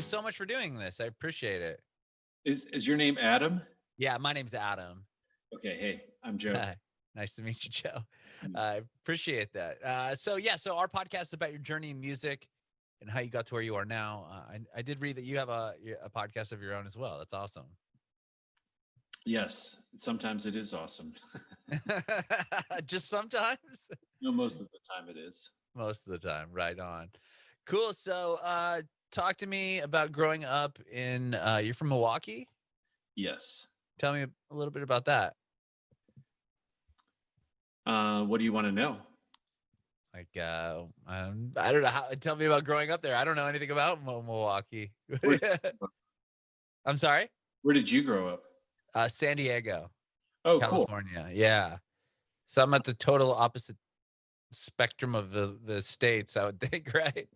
so much for doing this. I appreciate it. Is your name Adam? Yeah, my name's Adam. Okay, hey, I'm Joe. Hi. Nice to meet you, Joe. I appreciate that. So our podcast is about your journey in music and how you got to where you are now. I did read that you have a podcast of your own as well. That's awesome. Yes, sometimes it is awesome. Just sometimes? No, most of the time it is. Most of the time. Right on. Cool. So talk to me about growing up in, you're from Milwaukee? Yes. Tell me a little bit about that. What do you want to know? Like, I don't know how. Tell me about growing up there. I don't know anything about Milwaukee. I'm sorry. Where did you grow up? San Diego, Oh, California. Cool. Yeah. So I'm at the total opposite spectrum of the states, I would think, right?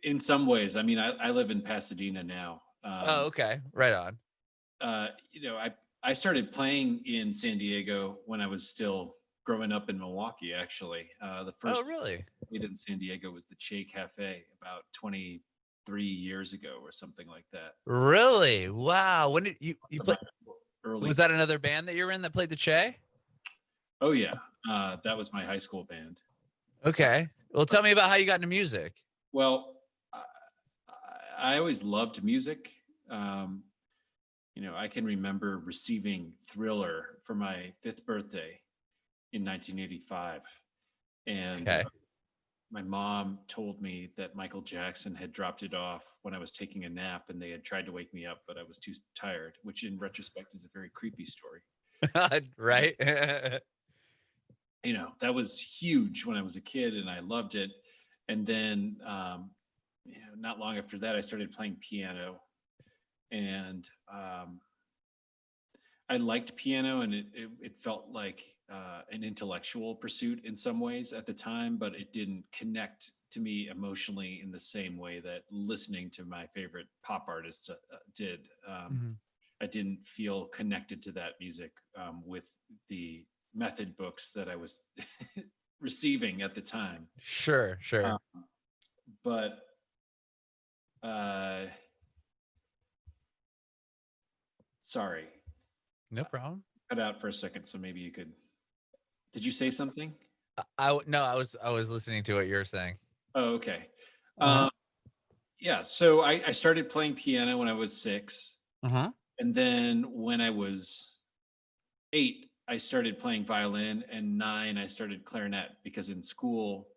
In some ways. I mean, I live in Pasadena now. Oh, okay. Right on. I started playing in San Diego when I was still growing up in Milwaukee, actually. The first really? played in San Diego was the Che Cafe about 23 years ago or something like that. Really? Wow. When did you play? Early. Was that another band that you were in that played the Che? Oh, yeah. That was my high school band. Okay. Well, tell me about how you got into music. Well, I always loved music. I can remember receiving Thriller for my 5th birthday in 1985. And my mom told me that Michael Jackson had dropped it off when I was taking a nap, and they had tried to wake me up, but I was too tired, which in retrospect is a very creepy story. Right? That was huge when I was a kid, and I loved it. And then, not long after that, I started playing piano, and I liked piano, and it felt like an intellectual pursuit in some ways at the time, but it didn't connect to me emotionally in the same way that listening to my favorite pop artists did. I didn't feel connected to that music with the method books that I was receiving at the time. Sure. But sorry. No problem. Cut out for a second, so maybe you could. Did you say something? No, I was listening to what you were saying. Oh, okay. Yeah. So I started playing piano when I was 6, and then when I was 8, I started playing violin, and 9, I started clarinet, because in school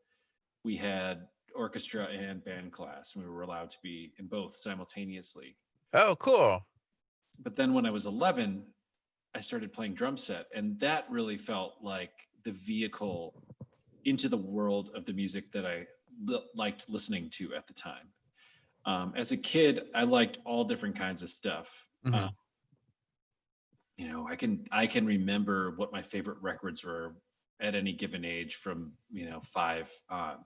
we had orchestra and band class, and we were allowed to be in both simultaneously. Oh, cool. But then when I was 11, I started playing drum set, and that really felt like the vehicle into the world of the music that I liked listening to at the time. As a kid, I liked all different kinds of stuff. I can remember what my favorite records were at any given age from 5 on.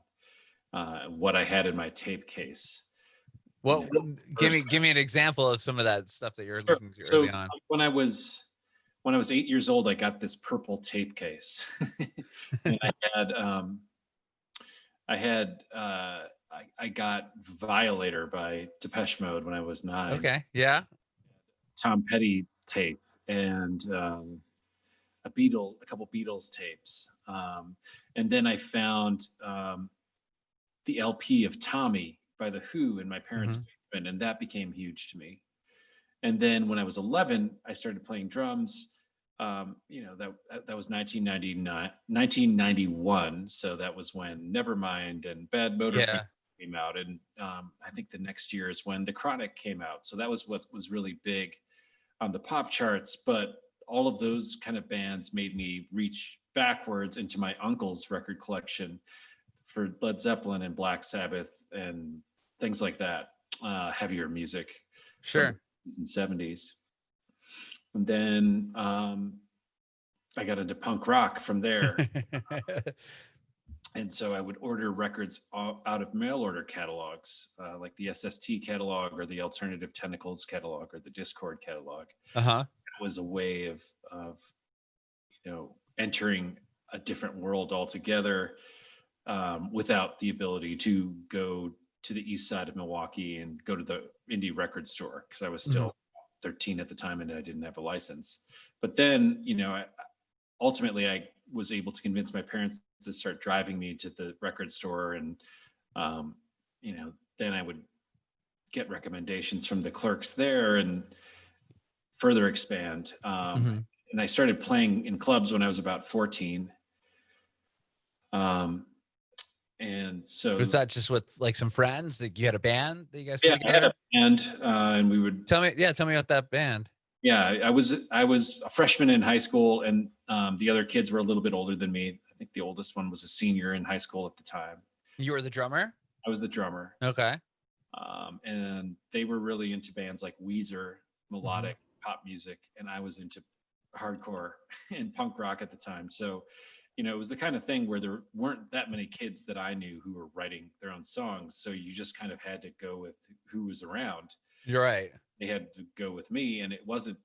What I had in my tape case. Well, give me an example of some of that stuff that you're listening to early on. When I was 8 years old, I got this purple tape case, and I got Violator by Depeche Mode when I was 9. Okay, yeah. Tom Petty tape, and a couple Beatles tapes, and then I found the LP of Tommy by The Who in my parents' basement, and that became huge to me. And then when I was 11, I started playing drums. That was 1991. So that was when Nevermind and Bad Motor came out. And I think the next year is when The Chronic came out. So that was what was really big on the pop charts. But all of those kind of bands made me reach backwards into my uncle's record collection for Led Zeppelin and Black Sabbath and things like that, heavier music. Sure. And 70s. And then I got into punk rock from there. And so I would order records out of mail order catalogs, like the SST catalog or the Alternative Tentacles catalog or the Discord catalog. It was a way of entering a different world altogether, without the ability to go to the east side of Milwaukee and go to the indie record store because I was still 13 at the time and I didn't have a license. But then, you know, ultimately I was able to convince my parents to start driving me to the record store. And, you know, then I would get recommendations from the clerks there and further expand. And I started playing in clubs when I was about 14. And so was that just with like some friends that you had a band that you guys put yeah, I had together? a band, and we would Tell me about that band. yeah, I was a freshman in high school, and the other kids were a little bit older than me. I think the oldest one was a senior in high school at the time. You were the drummer? I was the drummer. Okay. And they were really into bands like Weezer, melodic pop music, and I was into hardcore and punk rock at the time. So, you know, it was the kind of thing where there weren't that many kids that I knew who were writing their own songs. So you just kind of had to go with who was around. You're right. They had to go with me, and it wasn't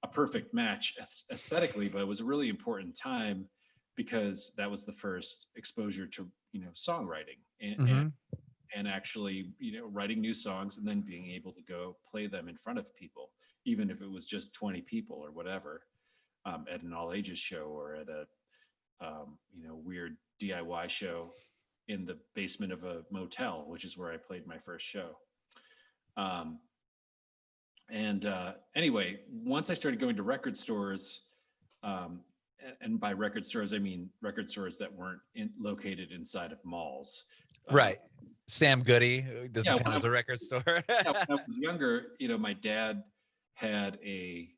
a perfect match aesthetically, but it was a really important time because that was the first exposure to, you know, songwriting and actually, you know, writing new songs and then being able to go play them in front of people, even if it was just 20 people or whatever, at an all ages show or at a, you know, weird DIY show in the basement of a motel, which is where I played my first show. Anyway, once I started going to record stores, and by record stores, I mean record stores that weren't located inside of malls. Right. Sam Goody doesn't count as a record store. Yeah, when I was younger, you know, my dad had a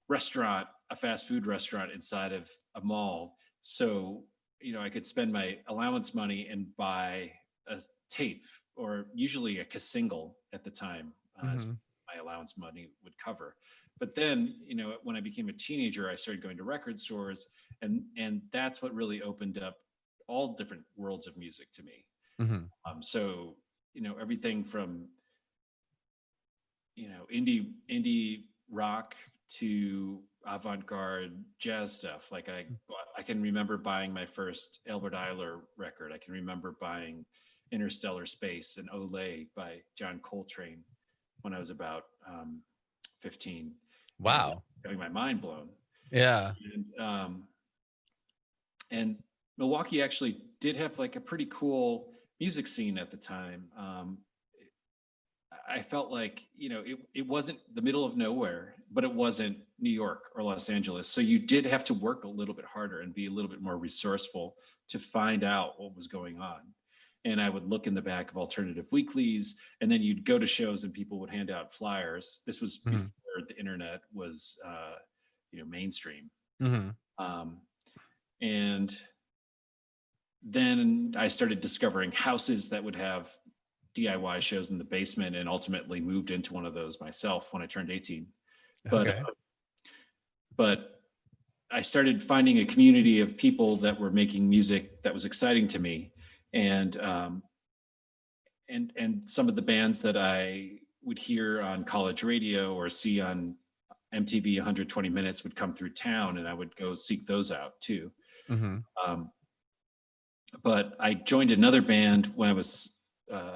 restaurant, a fast food restaurant inside of a mall. So, you know, I could spend my allowance money and buy a tape, or usually a single at the time, as my allowance money would cover. But then, you know, when I became a teenager, I started going to record stores, and that's what really opened up all different worlds of music to me. So, you know, everything from, you know, indie rock to avant-garde jazz stuff. Like I can remember buying my first Albert Ayler record. I can remember buying Interstellar Space and Olé by John Coltrane when I was about 15. Wow. Having my mind blown. Yeah. And Milwaukee actually did have like a pretty cool music scene at the time. I felt like, you know, it wasn't the middle of nowhere, but it wasn't New York or Los Angeles. So you did have to work a little bit harder and be a little bit more resourceful to find out what was going on. And I would look in the back of alternative weeklies, and then you'd go to shows and people would hand out flyers. This was before the internet was, you know, mainstream. And then I started discovering houses that would have DIY shows in the basement, and ultimately moved into one of those myself when I turned 18. But I started finding a community of people that were making music that was exciting to me. And some of the bands that I would hear on college radio or see on MTV 120 Minutes would come through town, and I would go seek those out too. But I joined another band when I was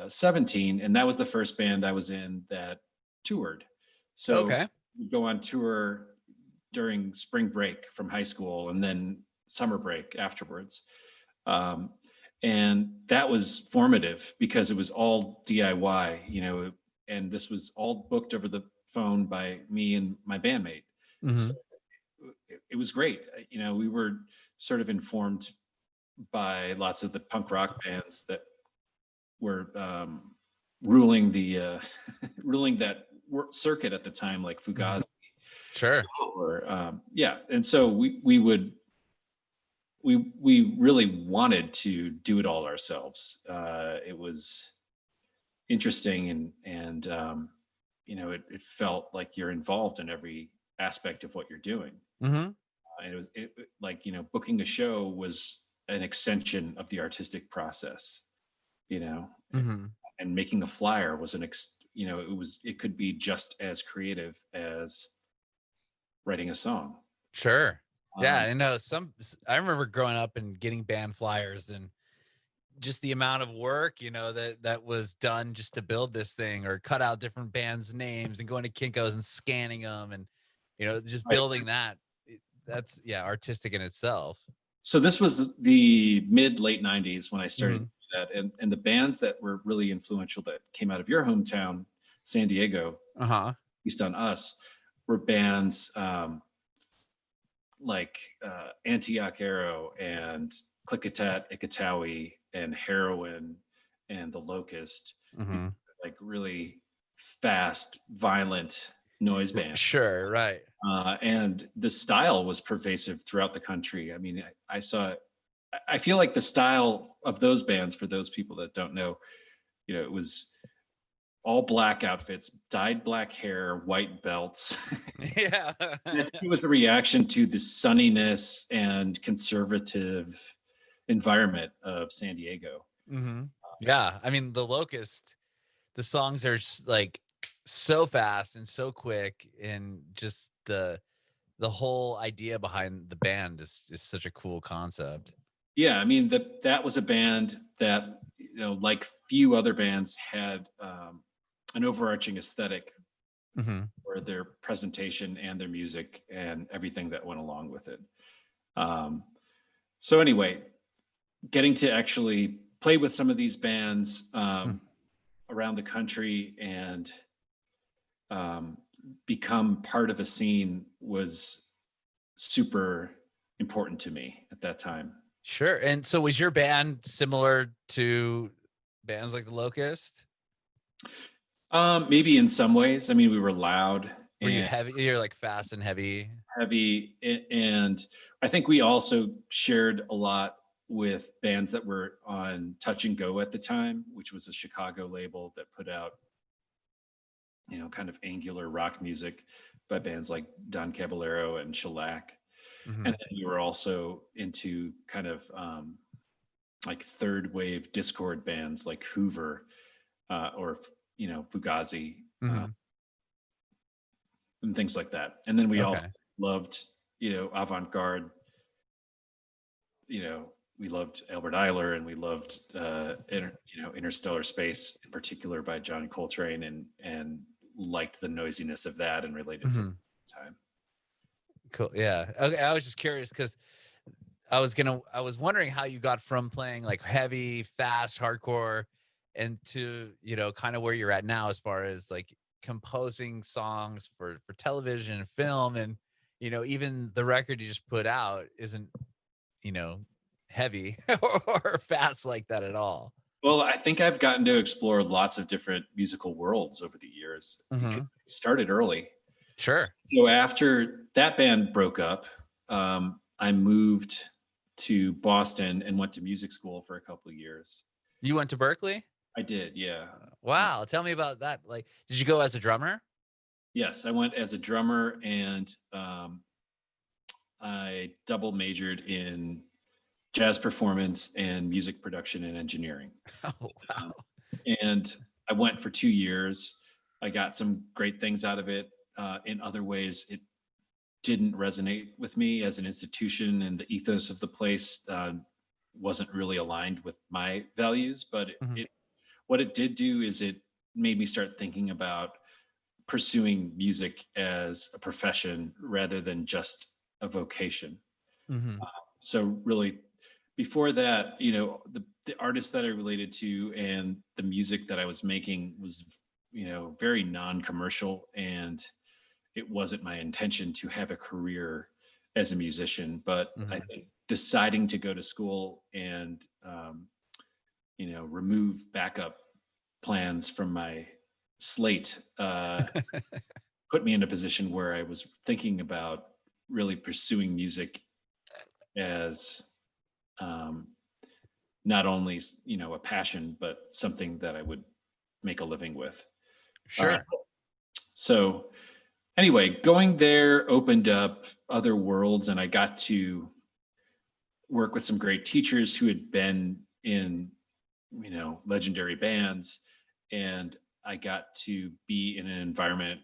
17, and that was the first band I was in that toured. So we'd go on tour during spring break from high school and then summer break afterwards. And that was formative because it was all DIY, you know, and this was all booked over the phone by me and my bandmate. So it was great. You know, we were sort of informed by lots of the punk rock bands that were ruling the ruling that circuit at the time, like Fugazi. Or and so we really wanted to do it all ourselves. It was interesting, and you know, it felt like you're involved in every aspect of what you're doing. And it was like, you know, booking a show was an extension of the artistic process, you know, and making a flyer was you know, it could be just as creative as writing a song. Yeah, I know I remember growing up and getting band flyers, and just the amount of work, you know, that was done just to build this thing, or cut out different bands' names and going to Kinko's and scanning them, and you know, just Right. building that. That's artistic in itself. So this was the late 90s when I started Mm-hmm. that, and the bands that were really influential that came out of your hometown, San Diego, Uh-huh. East on Us, were bands like Antioch Arrow and Klickitat, Ikatawi, and Heroin, and The Locust, Mm-hmm. like really fast, violent noise bands. Sure, right. And the style was pervasive throughout the country. I mean, I feel like the style of those bands, for those people that don't know, you know, it was all black outfits, dyed black hair, white belts. Yeah. It was a reaction to the sunniness and conservative environment of San Diego. Mm-hmm. Yeah, I mean, The Locust, the songs are like so fast and so quick, and just the whole idea behind the band is such a cool concept. Yeah, I mean, that was a band that, you know, like few other bands, had an overarching aesthetic Mm-hmm. for their presentation and their music and everything that went along with it. So anyway, getting to actually play with some of these bands around the country and become part of a scene was super important to me at that time. Sure. And so was your band similar to bands like The Locust? Maybe in some ways. I mean, we were loud. Were you heavy? You're like fast and heavy. And I think we also shared a lot with bands that were on Touch and Go at the time, which was a Chicago label that put out, you know, kind of angular rock music by bands like Don Caballero and Shellac. Mm-hmm. And then we were also into kind of like third wave Discord bands like Hoover or, you know, Fugazi, and things like that. And then we also loved, you know, avant-garde. You know, we loved Albert Eiler, and we loved Interstellar Space in particular by John Coltrane, and liked the noisiness of that and related to the time. Cool. Yeah. Okay. I was just curious because I was wondering how you got from playing like heavy, fast, hardcore, and to, you know, kind of where you're at now as far as like composing songs for television and film. And, you know, even the record you just put out isn't, you know, heavy or fast like that at all. Well, I think I've gotten to explore lots of different musical worlds over the years because we started early. Sure. So after that band broke up, I moved to Boston and went to music school for a couple of years. You went to Berklee? I did, yeah. Wow. Tell me about that. Like, did you go as a drummer? Yes, I went as a drummer, and I double majored in jazz performance and music production and engineering. Oh, wow. And I went for 2 years. I got some great things out of it. In other ways, it didn't resonate with me as an institution, and the ethos of the place wasn't really aligned with my values. But what it did do is it made me start thinking about pursuing music as a profession rather than just a vocation. So really, before that, you know, the artists that I related to and the music that I was making was, you know, very non-commercial, and it wasn't my intention to have a career as a musician. But I think deciding to go to school and, you know, remove backup plans from my slate put me in a position where I was thinking about really pursuing music as not only, you know, a passion, but something that I would make a living with. Sure. So anyway, going there opened up other worlds, and I got to work with some great teachers who had been in, you know, legendary bands, and I got to be in an environment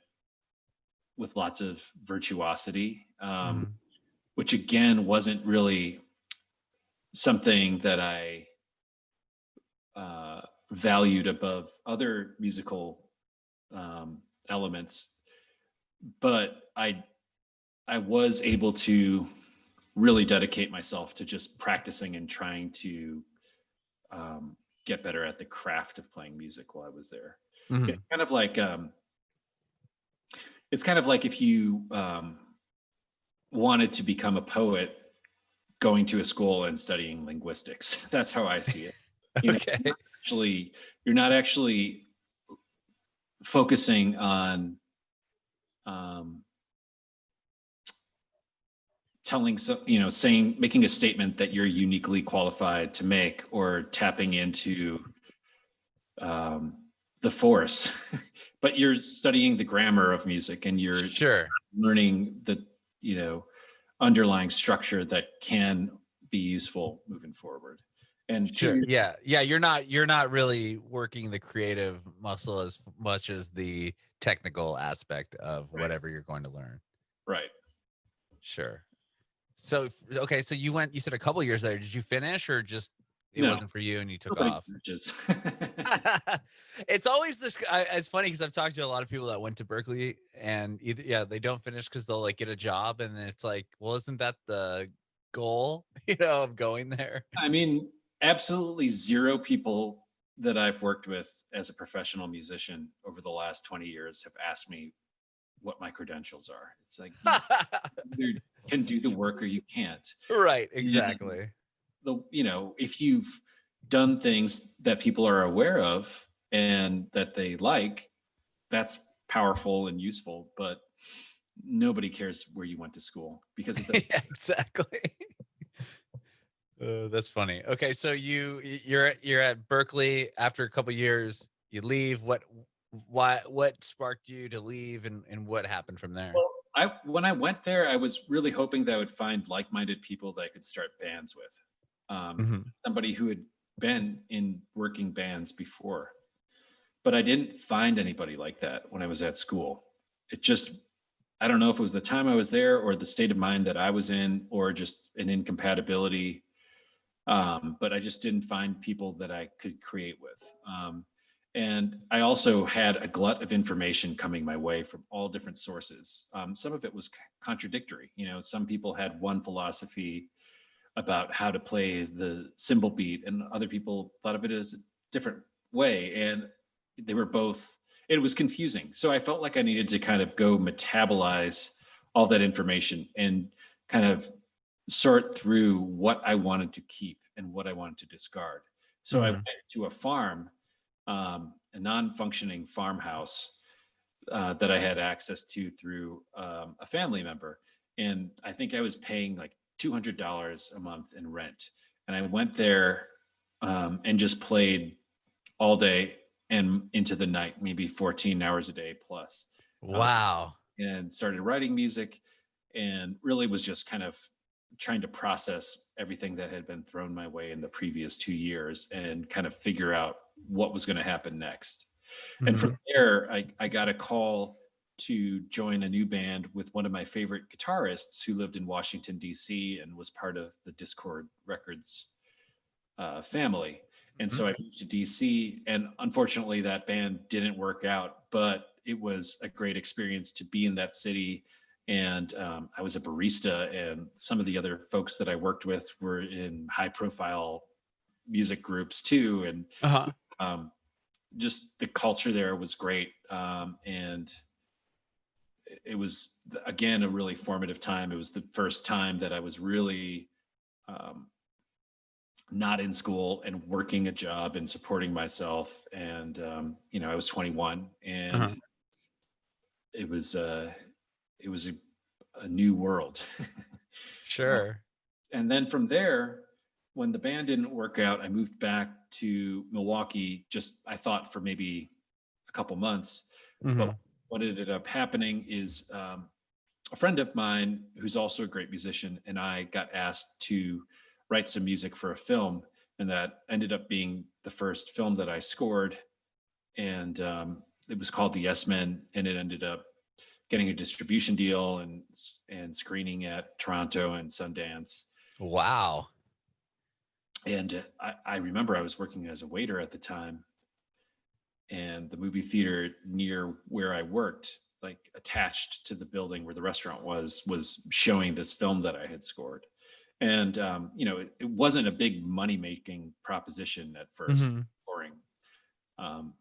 with lots of virtuosity, which again wasn't really something that I valued above other musical elements, but I was able to really dedicate myself to just practicing and trying to get better at the craft of playing music while I was there. Mm-hmm. It's kind of like if you wanted to become a poet, going to a school and studying linguistics. That's how I see it. Okay. You're not actually focusing on making a statement that you're uniquely qualified to make, or tapping into the force, but you're studying the grammar of music, and you're learning the underlying structure that can be useful moving forward. And you're not really working the creative muscle as much as the technical aspect of whatever you're going to learn. Right. Sure. So okay, so you said a couple years there. Did you finish, or just it wasn't for you and you took off? It's always this. It's funny because I've talked to a lot of people that went to Berklee, and either they don't finish because they'll like get a job, and then it's like, well, isn't that the goal, of going there? I mean, absolutely zero people that I've worked with as a professional musician over the last 20 years have asked me what my credentials are. It's like, you either can do the work or you can't. Right, exactly. If you've done things that people are aware of and that they like, that's powerful and useful, but nobody cares where you went to school because it doesn't. Yeah, exactly. That's funny. Okay, so you're at Berklee after a couple years. You leave. What sparked you to leave, and what happened from there? Well, when I went there, I was really hoping that I would find like-minded people that I could start bands with. Somebody who had been in working bands before, but I didn't find anybody like that when I was at school. I don't know if it was the time I was there or the state of mind that I was in, or just an incompatibility. But I just didn't find people that I could create with. And I also had a glut of information coming my way from all different sources. Some of it was contradictory. Some people had one philosophy about how to play the cymbal beat, and other people thought of it as a different way. And they were both, it was confusing. So I felt like I needed to kind of go metabolize all that information and kind of sort through what I wanted to keep and what I wanted to discard. So I went to a farm, a non-functioning farmhouse that I had access to through a family member. And I think I was paying like $200 a month in rent. And I went there and just played all day and into the night, maybe 14 hours a day plus. Wow. And started writing music, and really was just kind of trying to process everything that had been thrown my way in the previous 2 years and kind of figure out what was going to happen next. And from there, I got a call to join a new band with one of my favorite guitarists who lived in Washington, D.C. and was part of the Discord Records family. And so I moved to DC, and unfortunately that band didn't work out, but it was a great experience to be in that city. And I was a barista, and some of the other folks that I worked with were in high profile music groups too. And just the culture there was great. And it was, again, a really formative time. It was the first time that I was really not in school and working a job and supporting myself. And, I was 21, and it was a new world. Sure. And then from there, when the band didn't work out, I moved back to Milwaukee, I thought for maybe a couple months. But what ended up happening is a friend of mine who's also a great musician and I got asked to write some music for a film, and that ended up being the first film that I scored. And it was called The Yes Men, and it ended up getting a distribution deal and screening at Toronto and Sundance. Wow. And I remember I was working as a waiter at the time, and the movie theater near where I worked, like attached to the building where the restaurant was showing this film that I had scored. And it wasn't a big money making proposition at first. Mm-hmm. Scoring, I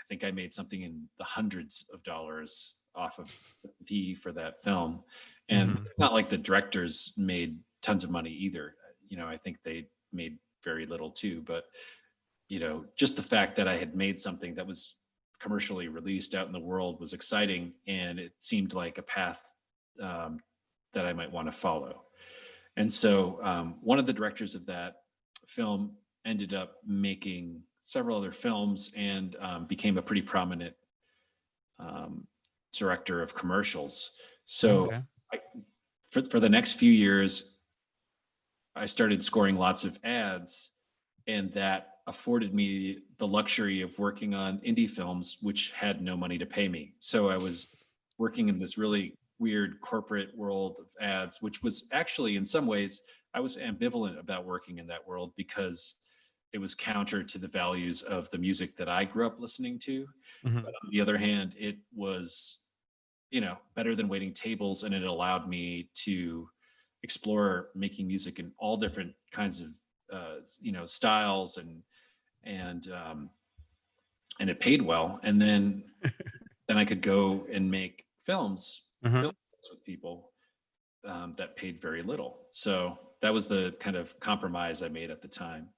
think I made something in the hundreds of dollars off of the fee for that film, and Mm-hmm. it's not like the directors made tons of money either. I think they made very little too, but just the fact that I had made something that was commercially released out in the world was exciting, and it seemed like a path um, that I might want to follow. And so one of the directors of that film ended up making several other films and became a pretty prominent um, director of commercials. So Okay. for the next few years, I started scoring lots of ads, and that afforded me the luxury of working on indie films, which had no money to pay me. So I was working in this really weird corporate world of ads, which was actually, in some ways, I was ambivalent about working in that world because it was counter to the values of the music that I grew up listening to. Mm-hmm. But on the other hand, it was, better than waiting tables, and it allowed me to explore making music in all different kinds of styles, and and it paid well. And then I could go and make Mm-hmm. films with people that paid very little. So that was the kind of compromise I made at the time.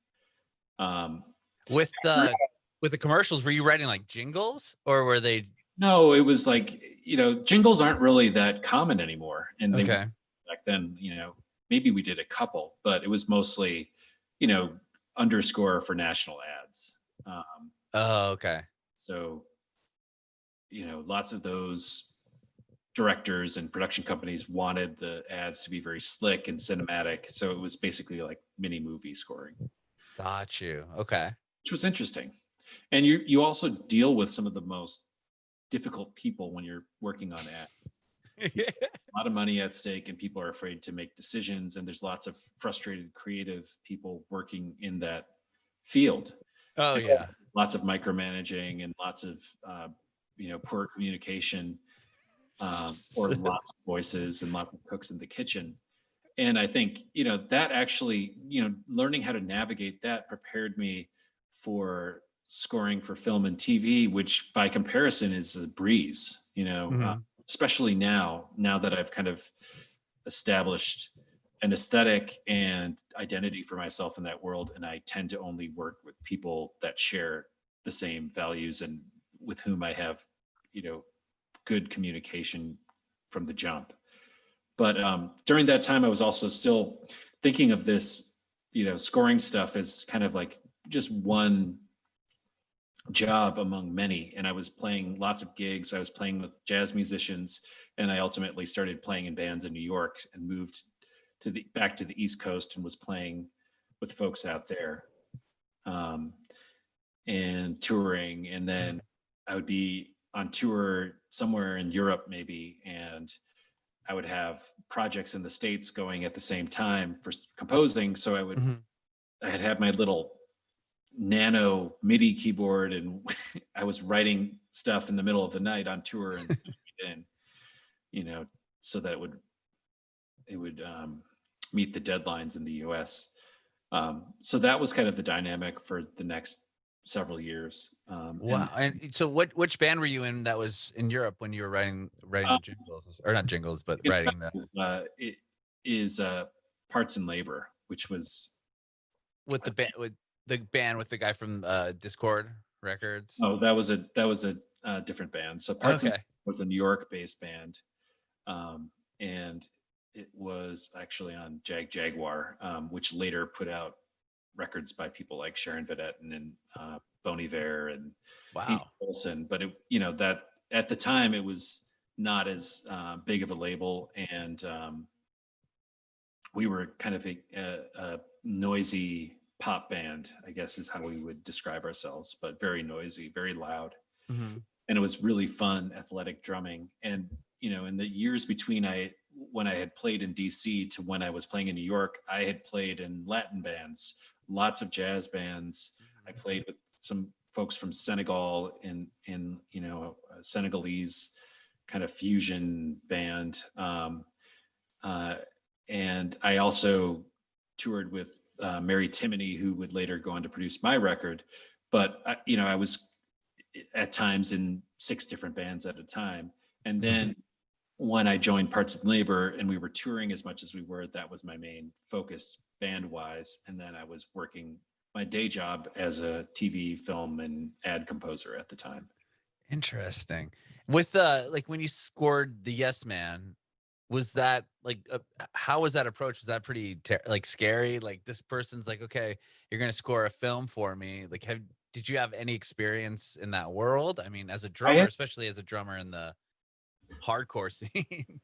Um, With the commercials, were you writing like jingles, or were they? no, it was like, jingles aren't really that common anymore, and they weren't Okay. back then. Maybe we did a couple, but it was mostly, you know, underscore for national ads. Oh, okay. So, lots of those directors and production companies wanted the ads to be very slick and cinematic. So it was basically like mini movie scoring, Got you. Okay. which was interesting. And you also deal with some of the most difficult people when you're working on ads. Yeah. A lot of money at stake, and people are afraid to make decisions. And there's lots of frustrated creative people working in that field. Oh And yeah. lots of micromanaging and lots of poor communication, or lots of voices and lots of cooks in the kitchen. And I think that actually, learning how to navigate that prepared me for scoring for film and TV, which by comparison is a breeze. Mhm. Especially now that I've kind of established an aesthetic and identity for myself in that world, and I tend to only work with people that share the same values and with whom I have, good communication from the jump. But during that time, I was also still thinking of this, scoring stuff as kind of like just one job among many. And I was playing lots of gigs. I was playing with jazz musicians, and I ultimately started playing in bands in New York and moved back to the East Coast and was playing with folks out there, um, and touring. And then I would be on tour somewhere in Europe, maybe, and I would have projects in the States going at the same time for composing. So Mhm. I had my little nano MIDI keyboard, and I was writing stuff in the middle of the night on tour and sending it in, so that it would meet the deadlines in the US. So that was kind of the dynamic for the next several years. And Wow. And so which band were you in that was in Europe when you were writing uh, the jingles, or not jingles, but writing the it is Parts and Labor, which was with the band with the guy from Discord Records? oh, that was a different band. So Parts and Okay. Labor was a New York-based band, and it was actually on Jaguar, which later put out records by people like Sharon Van Etten and Bon Iver and Pete Wow. Olson. But that at the time it was not as big of a label, and we were kind of a noisy pop band, I guess is how we would describe ourselves, but very noisy, very loud. Mhm. And it was really fun, athletic drumming. And, in the years between when I had played in DC to when I was playing in New York, I had played in Latin bands lots of jazz bands. I played with some folks from Senegal in a Senegalese kind of fusion band. And I also toured with Mary Timony, who would later go on to produce my record. But I was at times in 6 different bands at a time. And then when I joined Parts and Labor and we were touring as much as we were, that was my main focus band-wise. And then I was working my day job as a TV, film, and ad composer at the time. Interesting. With like when you scored the Yes Man, was that like how was that approach? Was that pretty like scary? Like this person's like, okay, you're gonna score a film for me. Like, did you have any experience in that world? I mean, as a drummer, especially as a drummer in the hardcore scene.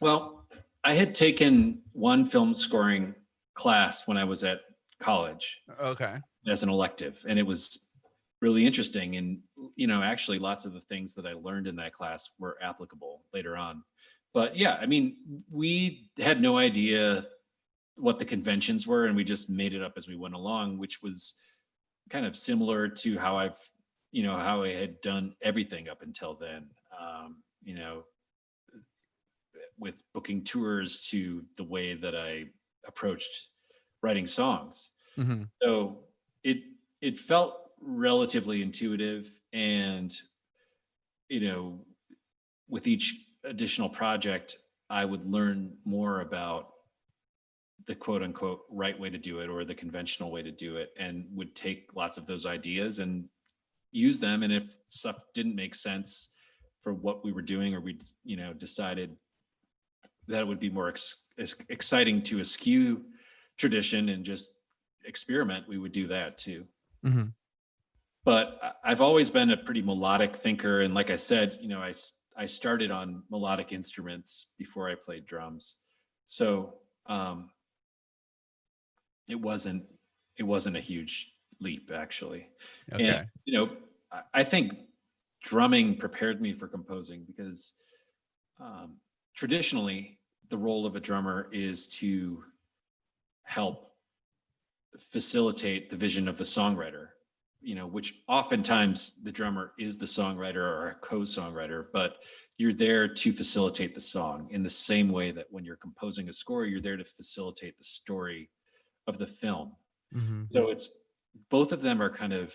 Well, I had taken one film scoring class when I was at college. Okay. As an elective, and it was really interesting. And actually, lots of the things that I learned in that class were applicable later on. But yeah, I mean, we had no idea what the conventions were, and we just made it up as we went along, which was kind of similar to how how I had done everything up until then. With booking tours to the way that I approached writing songs. Mm-hmm. So it felt relatively intuitive, and with each additional project, I would learn more about the quote unquote right way to do it or the conventional way to do it, and would take lots of those ideas and use them. And if stuff didn't make sense for what we were doing, or we decided that it would be more exciting to eschew tradition and just experiment, we would do that too. Mm-hmm. But I've always been a pretty melodic thinker, and like I said, I started on melodic instruments before I played drums, so it wasn't a huge leap, actually. Okay. And I think drumming prepared me for composing, because traditionally the role of a drummer is to help facilitate the vision of the songwriter, which oftentimes the drummer is the songwriter or a co-songwriter, but you're there to facilitate the song in the same way that when you're composing a score, you're there to facilitate the story of the film. Mm-hmm. So it's both of them are kind of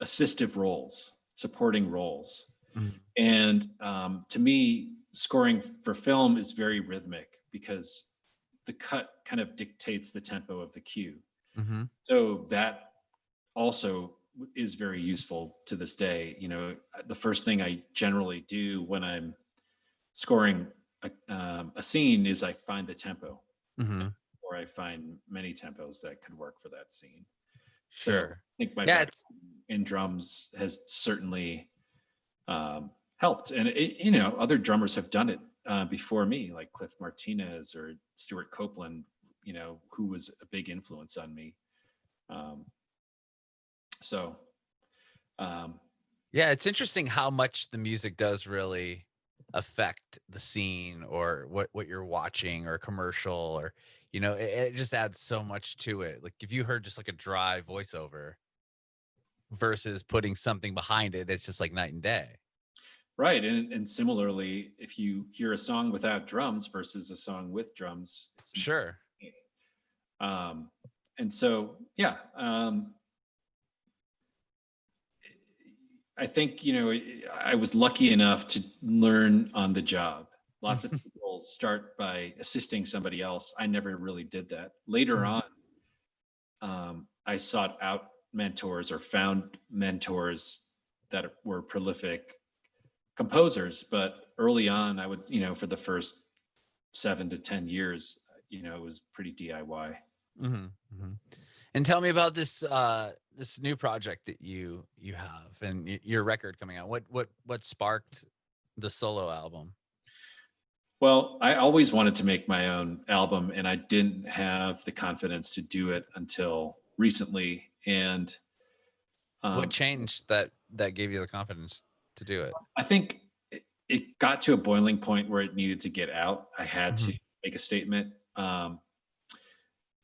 assistive roles, supporting roles. Mm-hmm. And to me, scoring for film is very rhythmic, because the cut kind of dictates the tempo of the cue. Mm-hmm. So that also is very useful to this day. The first thing I generally do when I'm scoring a scene is I find the tempo, mm-hmm. or I find many tempos that could work for that scene. Sure. So I think my background in drums has certainly helped. And other drummers have done it before me, like Cliff Martinez or Stuart Copeland, who was a big influence on me. Yeah, it's interesting how much the music does really affect the scene or what you're watching, or commercial, or it just adds so much to it. Like if you heard just like a dry voiceover versus putting something behind it, it's just like night and day. Right. And similarly, if you hear a song without drums versus a song with drums, it's sure. And so, yeah, I think, I was lucky enough to learn on the job. Lots of people start by assisting somebody else. I never really did that. Later on, I sought out mentors, or found mentors that were prolific composers. But early on, I would, for the first 7 to 10 years, it was pretty DIY. Mm-hmm. Mm-hmm. And tell me about this this new project that you have, and your record coming out. What sparked the solo album? Well, I always wanted to make my own album, and I didn't have the confidence to do it until recently. And what changed that gave you the confidence to do it? I think it got to a boiling point where it needed to get out. I had to make a statement.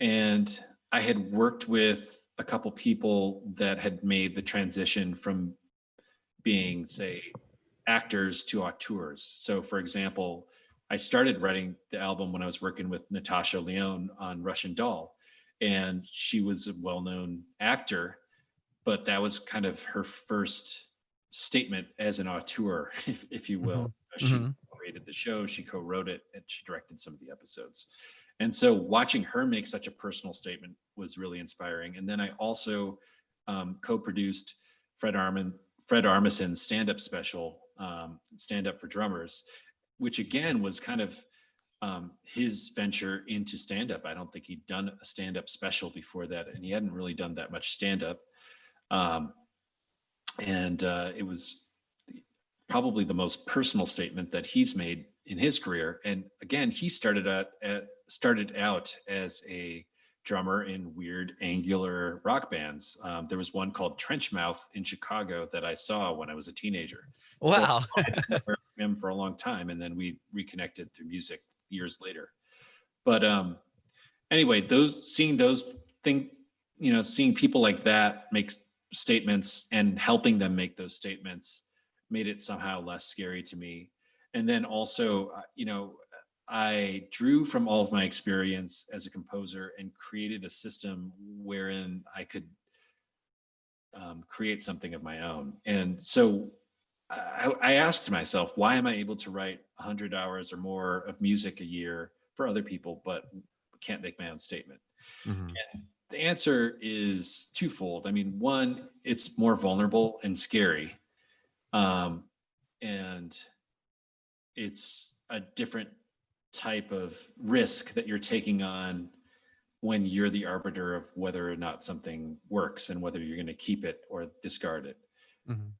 And I had worked with a couple people that had made the transition from being, say, actors to auteurs. So, for example, I started writing the album when I was working with Natasha Lyonne on Russian Doll, and she was a well-known actor, but that was kind of her first statement as an auteur, if you will. She created the show, she co-wrote it, and she directed some of the episodes. And so watching her make such a personal statement was really inspiring. And then I also co-produced Fred Armisen's stand-up special, Stand Up for Drummers, which again was kind of his venture into stand-up. I don't think he'd done a stand-up special before that, and he hadn't really done that much stand-up. It was probably the most personal statement that he's made in his career. And again, he started out as a drummer in weird angular rock bands. There was one called Trenchmouth in Chicago that I saw when I was a teenager. Wow. So I had heard him for a long time, and then we reconnected through music years later. But anyway, seeing those things, seeing people like that make statements and helping them make those statements made it somehow less scary to me. And then also, I drew from all of my experience as a composer and created a system wherein I could create something of my own. And so I asked myself, why am I able to write 100 hours or more of music a year for other people, but can't make my own statement? And the answer is twofold. I mean, one, it's more vulnerable and scary. And it's a different type of risk that you're taking on when you're the arbiter of whether or not something works and whether you're going to keep it or discard it.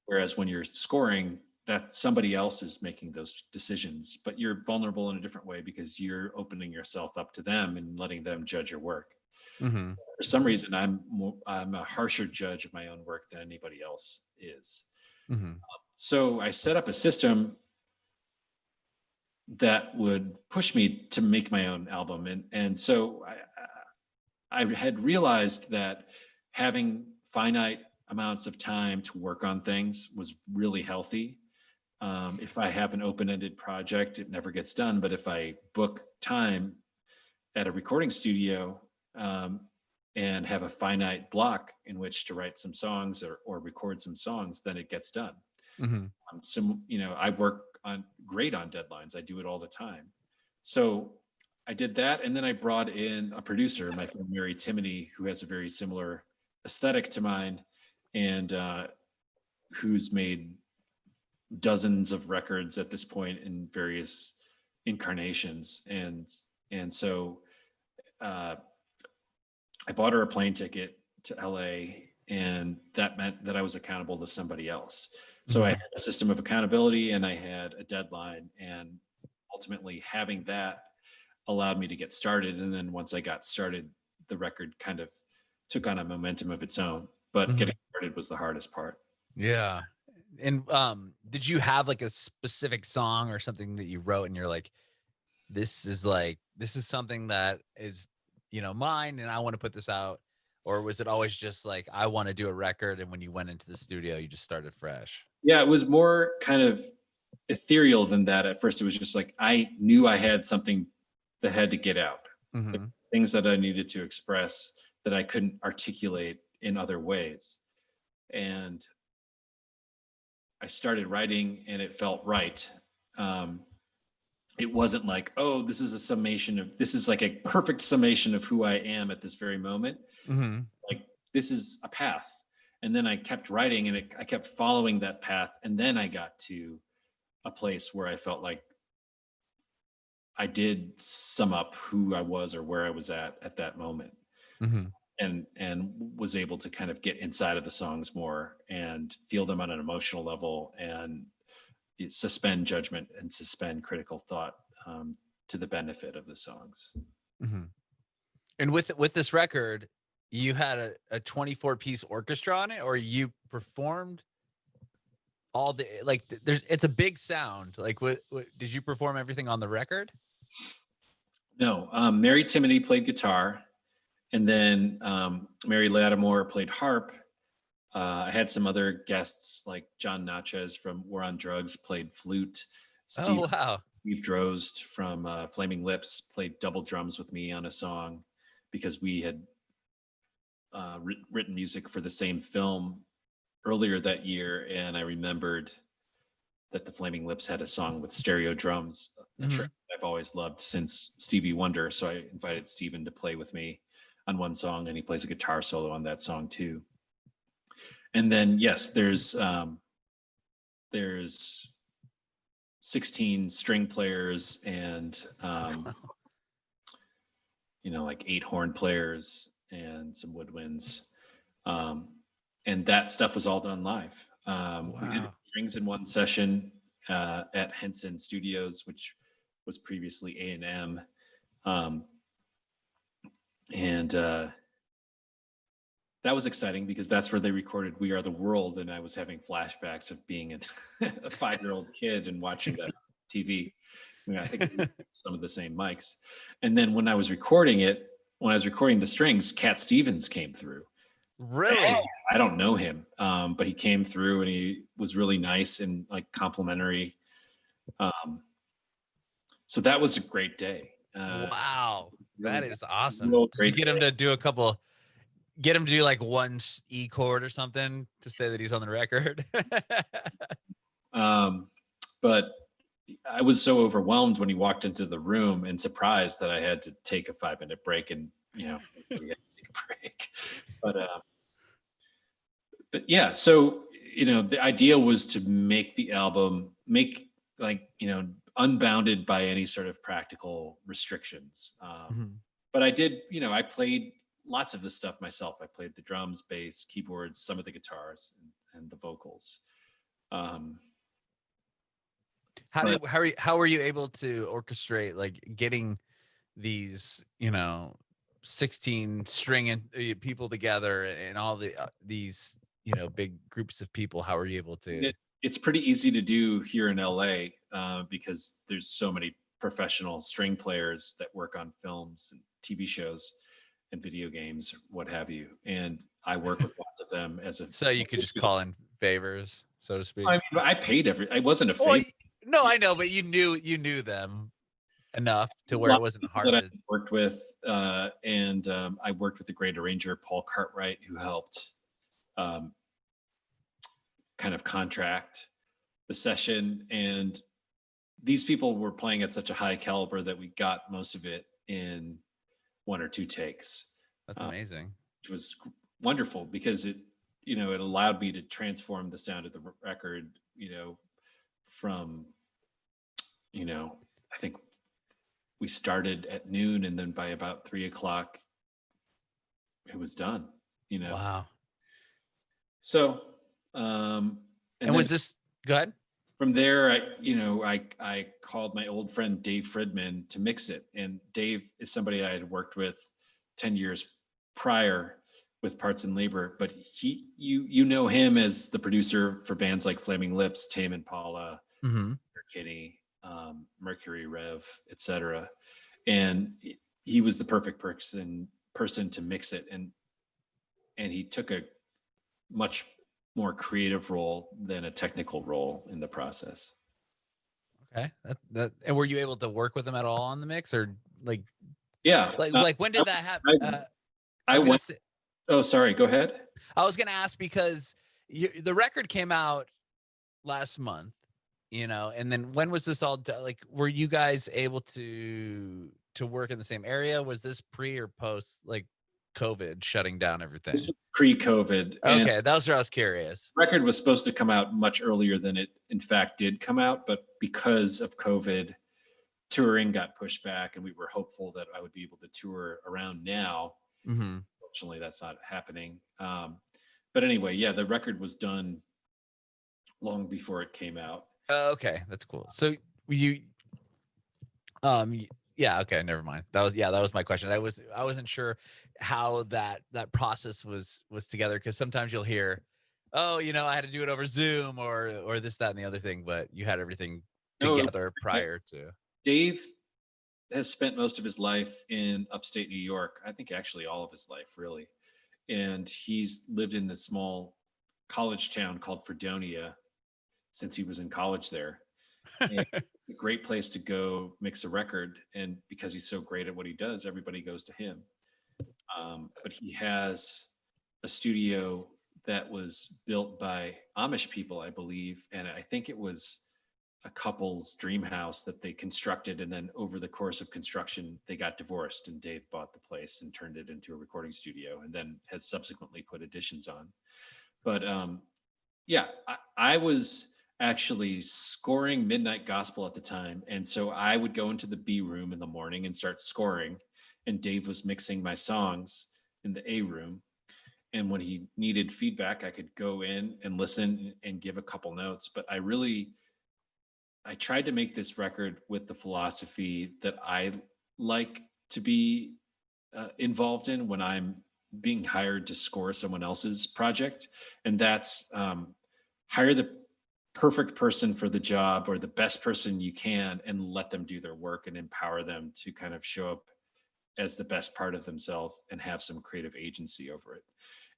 Whereas when you're scoring, that somebody else is making those decisions, but you're vulnerable in a different way because you're opening yourself up to them and letting them judge your work. For some reason, I'm a harsher judge of my own work than anybody else is. So I set up a system that would push me to make my own album. And so I had realized that having finite amounts of time to work on things was really healthy. If I have an open-ended project, it never gets done. But if I book time at a recording studio and have a finite block in which to write some songs or record some songs, then it gets done. I work great on deadlines. I do it all the time. So I did that. And then I brought in a producer, my friend Mary Timoney, who has a very similar aesthetic to mine and who's made dozens of records at this point in various incarnations. And so I bought her a plane ticket to LA, and that meant that I was accountable to somebody else. So I had a system of accountability and I had a deadline, and ultimately having that allowed me to get started. And then once I got started, the record kind of took on a momentum of its own, but getting started was the hardest part. Yeah. And did you have like a specific song or something that you wrote and you're like, this is something that is, mine and I want to put this out? Or was it always just like, I want to do a record, and when you went into the studio, you just started fresh? Yeah, it was more kind of ethereal than that. At first, it was just like, I knew I had something that had to get out. Things that I needed to express that I couldn't articulate in other ways. And I started writing and it felt right. It wasn't like, oh, this is like a perfect summation of who I am at this very moment. Like, this is a path. And then I kept writing and I kept following that path. And then I got to a place where I felt like I did sum up who I was or where I was at that moment. And was able to kind of get inside of the songs more and feel them on an emotional level and suspend judgment and suspend critical thought to the benefit of the songs. And with this record, you had a 24-piece orchestra on it, or you performed all the, like, it's a big sound. Like, what did you perform everything on the record? No, Mary Timoney played guitar, And then Mary Lattimore played harp. I had some other guests like John Natchez from War on Drugs played flute. Oh, wow. Steve Drozd from Flaming Lips played double drums with me on a song because we had written music for the same film earlier that year. And I remembered that the Flaming Lips had a song with stereo drums, a track I've always loved since Stevie Wonder. So I invited Steven to play with me on one song, and he plays a guitar solo on that song too. And then, yes, there's 16 string players and like 8 horn players and some woodwinds, and that stuff was all done live. We did strings in one session at Henson Studios, which was previously A&M, and that was exciting because that's where they recorded "We Are the World," and I was having flashbacks of being a 5-year-old kid and watching that TV. I think some of the same mics. And then when I was recording the strings, Cat Stevens came through. Really? I don't know him, but he came through and he was really nice and like complimentary. So that was a great day. Wow, that is awesome. Did you get him to do get him to do like one E chord or something to say that he's on the record? But I was so overwhelmed when he walked into the room and surprised that I had to take a 5-minute break and, we had to take a break. But yeah, so, the idea was to make the album, unbounded by any sort of practical restrictions. But I did, I played lots of the stuff myself. I played the drums, bass, keyboards, some of the guitars, and the vocals. How were you able to orchestrate like getting these 16 string and people together and all these big groups of people? How were you able to? It's pretty easy to do here in LA because there's so many professional string players that work on films and TV shows and video games, what have you. And I work with lots of them so you could just call in favors, so to speak. I mean, I paid I wasn't a favor. Well, no, I know, but you knew them enough to where it wasn't hard. That I worked with, and I worked with the great arranger Paul Cartwright, who helped kind of contract the session. And these people were playing at such a high caliber that we got most of it in 1 or 2 takes. That's amazing. Which was wonderful because it allowed me to transform the sound of the record, from, I think we started at noon and then by about 3:00 it was done, Wow. So, and was this, go ahead. From there, I called my old friend Dave Fridman to mix it. And Dave is somebody I had worked with 10 years prior with Parts and Labor, but you know him as the producer for bands like Flaming Lips, Tame Impala, Kitty, Mercury Rev, etc. And he was the perfect person to mix it, and he took a much more creative role than a technical role in the process. Okay, and were you able to work with him at all on the mix, or like? Yeah, like when did that happen? Oh, sorry. Go ahead. I was gonna ask because the record came out last month, and then when was this all done? Like, were you guys able to work in the same area? Was this pre or post like COVID shutting down everything? This was pre-COVID. Okay, that was where I was curious. The record was supposed to come out much earlier than it in fact did come out, but because of COVID, touring got pushed back, and we were hopeful that I would be able to tour around now. Unfortunately, that's not happening. But anyway, yeah, the record was done long before it came out. Okay, that's cool. So you, yeah, okay, never mind. That was my question. I wasn't sure how that process was together, because sometimes you'll hear, oh, I had to do it over Zoom or this, that, and the other thing, but you had everything together prior to. Dave has spent most of his life in upstate New York. I think actually all of his life, really. And he's lived in this small college town called Fredonia since he was in college there. And it's a great place to go mix a record. And because he's so great at what he does, everybody goes to him. But he has a studio that was built by Amish people, I believe. And I think it was a couple's dream house that they constructed. And then over the course of construction, they got divorced and Dave bought the place and turned it into a recording studio and then has subsequently put additions on. But yeah, I was actually scoring Midnight Gospel at the time. And so I would go into the B room in the morning and start scoring. And Dave was mixing my songs in the A room. And when he needed feedback, I could go in and listen and give a couple notes. But I tried to make this record with the philosophy that I like to be involved in when I'm being hired to score someone else's project. And that's hire the perfect person for the job or the best person you can and let them do their work and empower them to kind of show up as the best part of themselves and have some creative agency over it.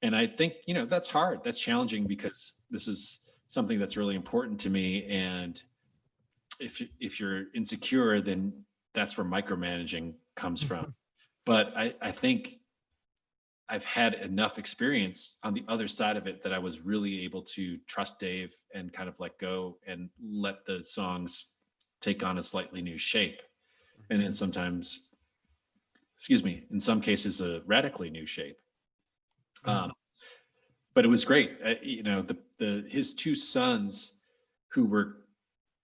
And I think, that's hard. That's challenging because this is something that's really important to me. And if you're insecure, then that's where micromanaging comes from. But I think I've had enough experience on the other side of it that I was really able to trust Dave and kind of let go and let the songs take on a slightly new shape. And then sometimes, in some cases, a radically new shape. But it was great. His two sons who were,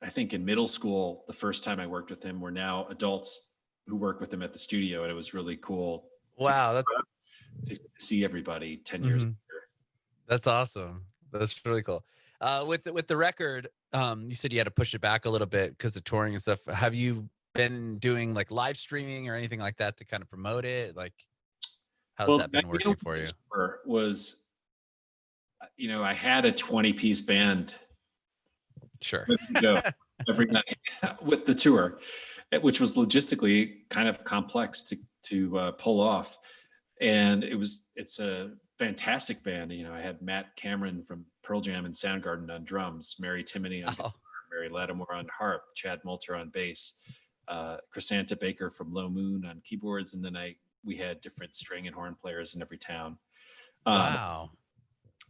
I think, in middle school the first time I worked with him were now adults who work with him at the studio. And it was really cool. Wow. To see everybody 10 years later. That's awesome. That's really cool. With the record, you said you had to push it back a little bit because of touring and stuff. Have you been doing like live streaming or anything like that to kind of promote it? Like, how's that been working for you? Was, I had a 20-piece band. Sure. Every night with the tour, which was logistically kind of complex to pull off. And it's a fantastic band. I had Matt Cameron from Pearl Jam and Soundgarden on drums, Mary Timoney on guitar, Mary Lattimore on harp, Chad Moulter on bass, Chrysanta Baker from Low Moon on keyboards. And then we had different string and horn players in every town. Wow.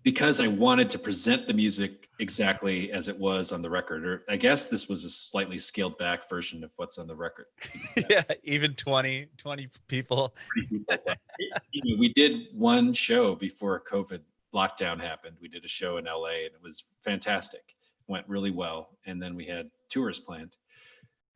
Because I wanted to present the music exactly as it was on the record, or I guess this was a slightly scaled back version of what's on the record. Yeah, even 20 people. We did one show before COVID lockdown happened. We did a show in LA and it was fantastic. Went really well. And then we had tours planned.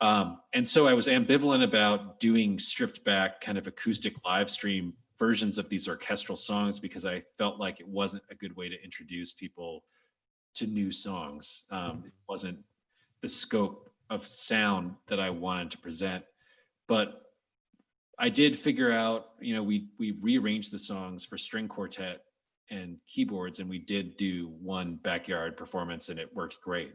And so I was ambivalent about doing stripped back kind of acoustic live stream versions of these orchestral songs because I felt like it wasn't a good way to introduce people to new songs. It wasn't the scope of sound that I wanted to present. But I did figure out, we rearranged the songs for string quartet and keyboards, and we did do one backyard performance and it worked great.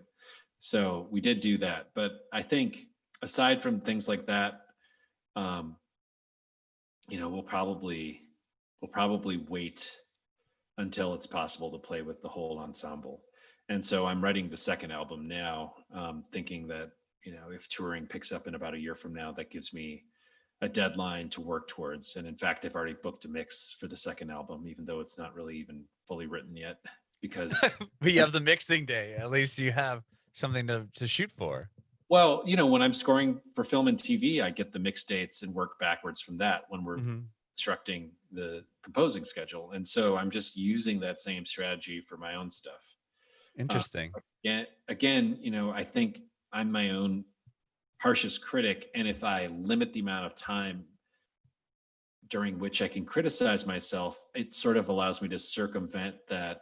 So we did do that. But I think aside from things like that, we'll probably wait until it's possible to play with the whole ensemble. And so I'm writing the second album now, thinking that, if touring picks up in about a year from now, that gives me a deadline to work towards. And in fact, I've already booked a mix for the second album, even though it's not really even fully written yet, because but you have the mixing day. At least you have something to shoot for. Well, when I'm scoring for film and TV, I get the mix dates and work backwards from that when we're constructing the composing schedule. And so I'm just using that same strategy for my own stuff. Interesting. Again, I think I'm my own harshest critic. And if I limit the amount of time during which I can criticize myself, it sort of allows me to circumvent that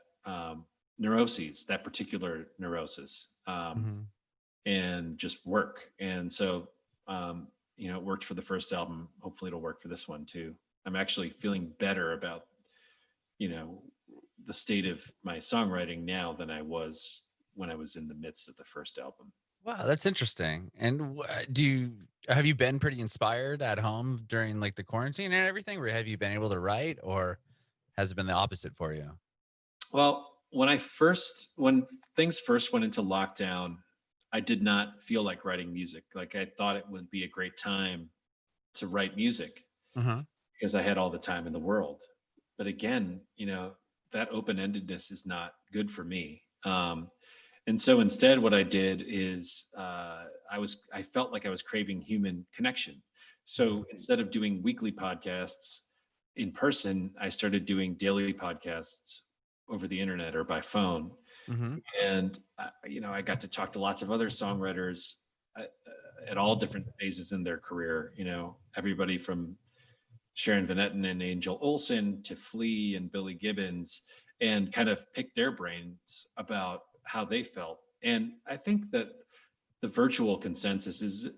neuroses, that particular neurosis. And just work. And so, it worked for the first album. Hopefully it'll work for this one too. I'm actually feeling better about, the state of my songwriting now than I was when I was in the midst of the first album. Wow, that's interesting. And have you been pretty inspired at home during like the quarantine and everything, or have you been able to write, or has it been the opposite for you? Well, when things first went into lockdown, I did not feel like writing music. Like I thought it would be a great time to write music Uh-huh. because I had all the time in the world. But again, that open-endedness is not good for me. And so instead, what I did is I felt like I was craving human connection. So instead of doing weekly podcasts in person, I started doing daily podcasts over the internet or by phone. Mm-hmm. And I got to talk to lots of other songwriters at, at all different phases in their career. Everybody from Sharon Van Etten and Angel Olsen to Flea and Billy Gibbons, and kind of pick their brains about how they felt. And I think that the virtual consensus is,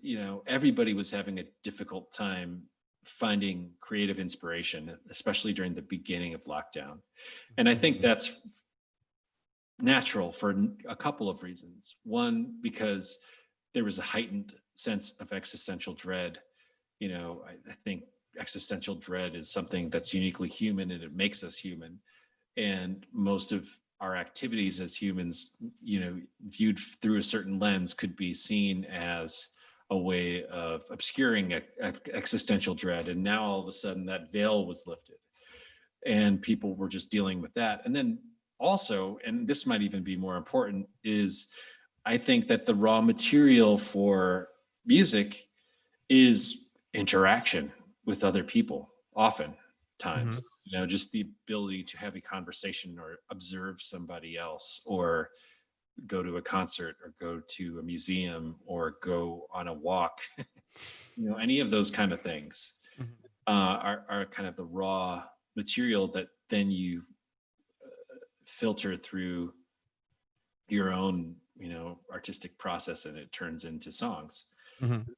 everybody was having a difficult time finding creative inspiration, especially during the beginning of lockdown. And I think that's natural for a couple of reasons. One, because there was a heightened sense of existential dread. I think existential dread is something that's uniquely human and it makes us human. And most of our activities as humans, viewed through a certain lens, could be seen as a way of obscuring existential dread. And now all of a sudden that veil was lifted and people were just dealing with that. And then also, and this might even be more important, is I think that the raw material for music is interaction with other people, oftentimes. Just the ability to have a conversation or observe somebody else, or go to a concert, or go to a museum, or go on a walk. Any of those kind of things are kind of the raw material that then you filter through your own artistic process, and it turns into songs. Mm-hmm.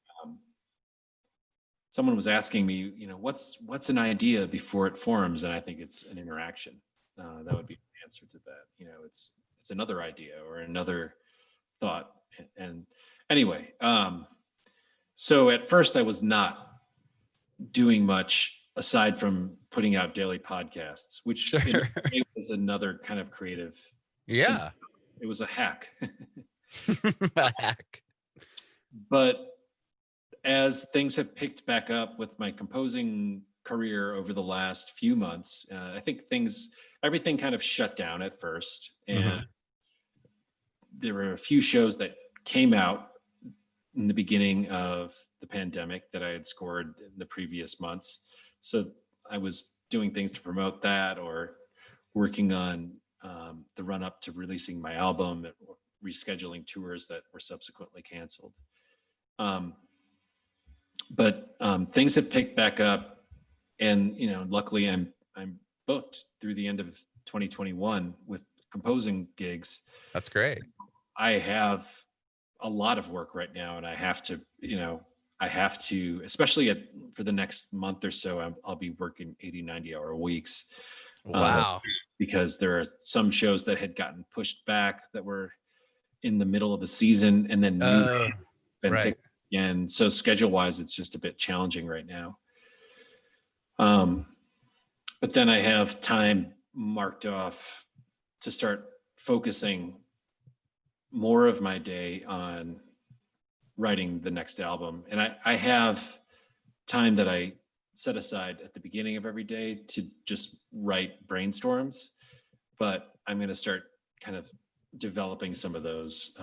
Someone was asking me, what's an idea before it forms, and I think it's an interaction. That would be the answer to that. It's another idea or another thought. And anyway, so at first I was not doing much aside from putting out daily podcasts, which it was another kind of creative thing. It was a hack. A hack. But as things have picked back up with my composing career over the last few months, I think everything kind of shut down at first. And there were a few shows that came out in the beginning of the pandemic that I had scored in the previous months. So I was doing things to promote that, or working on the run up to releasing my album, or rescheduling tours that were subsequently canceled. But things have picked back up, and luckily I'm booked through the end of 2021 with composing gigs. That's great. I have a lot of work right now, and I have to, especially for the next month or so, I'll be working 80-90 hour weeks. Wow. Because there are some shows that had gotten pushed back that were in the middle of a season, and then been picked again. So schedule wise, it's just a bit challenging right now. But then I have time marked off to start focusing more of my day on writing the next album. And I have time that I set aside at the beginning of every day to just write brainstorms, but I'm going to start kind of developing some of those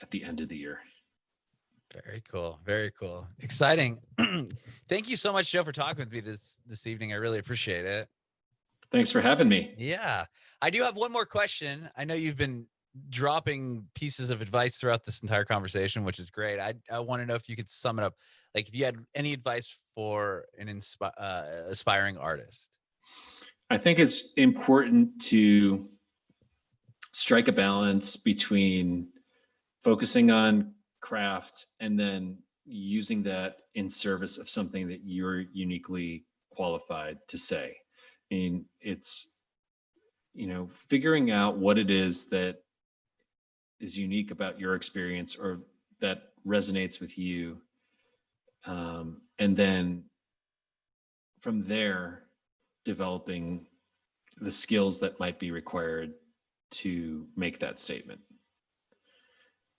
at the end of the year. Very cool. Very cool. Exciting. Thank you so much, Joe, for talking with me this evening. I really appreciate it. Thanks for having me. Yeah. I do have one more question. I know you've been dropping pieces of advice throughout this entire conversation, which is great. I want to know if you could sum it up. Like if you had any advice for an aspiring artist. I think it's important to strike a balance between focusing on craft and then using that in service of something that you're uniquely qualified to say. I mean, it's, figuring out what it is that is unique about your experience, or that resonates with you. And then from there, developing the skills that might be required to make that statement.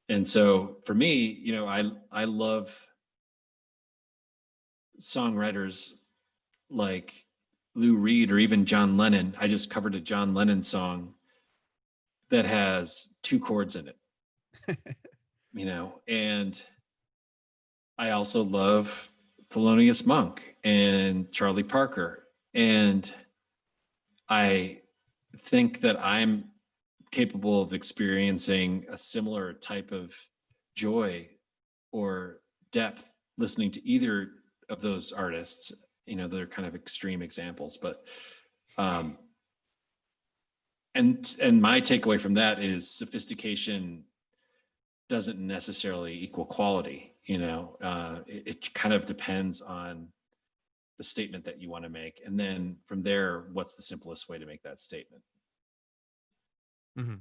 And so for me, you know, I love songwriters like Lou Reed or even John Lennon. I just covered a John Lennon song that has 2 chords in it, you know, and I also love Thelonious Monk and Charlie Parker. And I think that I'm capable of experiencing a similar type of joy or depth listening to either of those artists. You know, they're kind of extreme examples, but and my takeaway from that is sophistication doesn't necessarily equal quality. You know, it kind of depends on the statement that you want to make, and then from there, what's the simplest way to make that statement? Mm-hmm.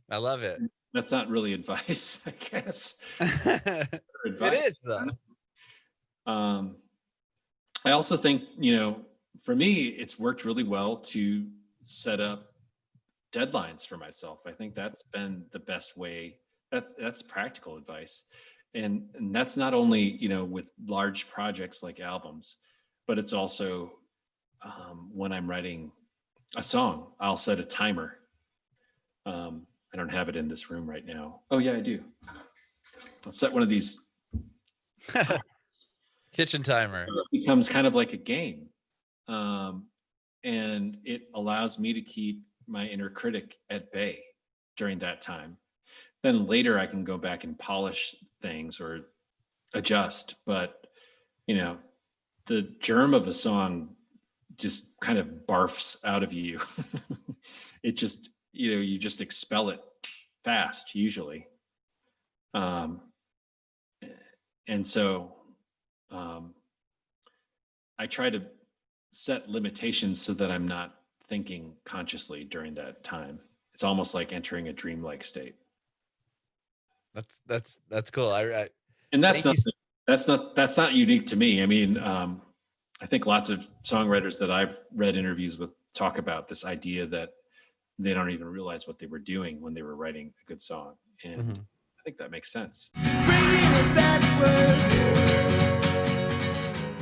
I love it. That's not really advice, I guess. It is though. I also think, you know, for me, it's worked really well to set up deadlines for myself. I think that's been the best way. That's practical advice. And that's not only, you know, with large projects like albums, but it's also when I'm writing a song, I'll set a timer. I don't have it in this room right now. Oh yeah, I do. I'll set one of these kitchen timer. It becomes kind of like a game. And it allows me to keep my inner critic at bay during that time. Then later I can go back and polish things or adjust. But, you know, the germ of a song just kind of barfs out of you. It just, you know, you just expel it fast usually. And so I try to set limitations so that I'm not thinking consciously during that time. It's almost like entering a dreamlike state. That's cool. And that's not unique to me. I mean, I think lots of songwriters that I've read interviews with talk about this idea that they don't even realize what they were doing when they were writing a good song. And I think that makes sense.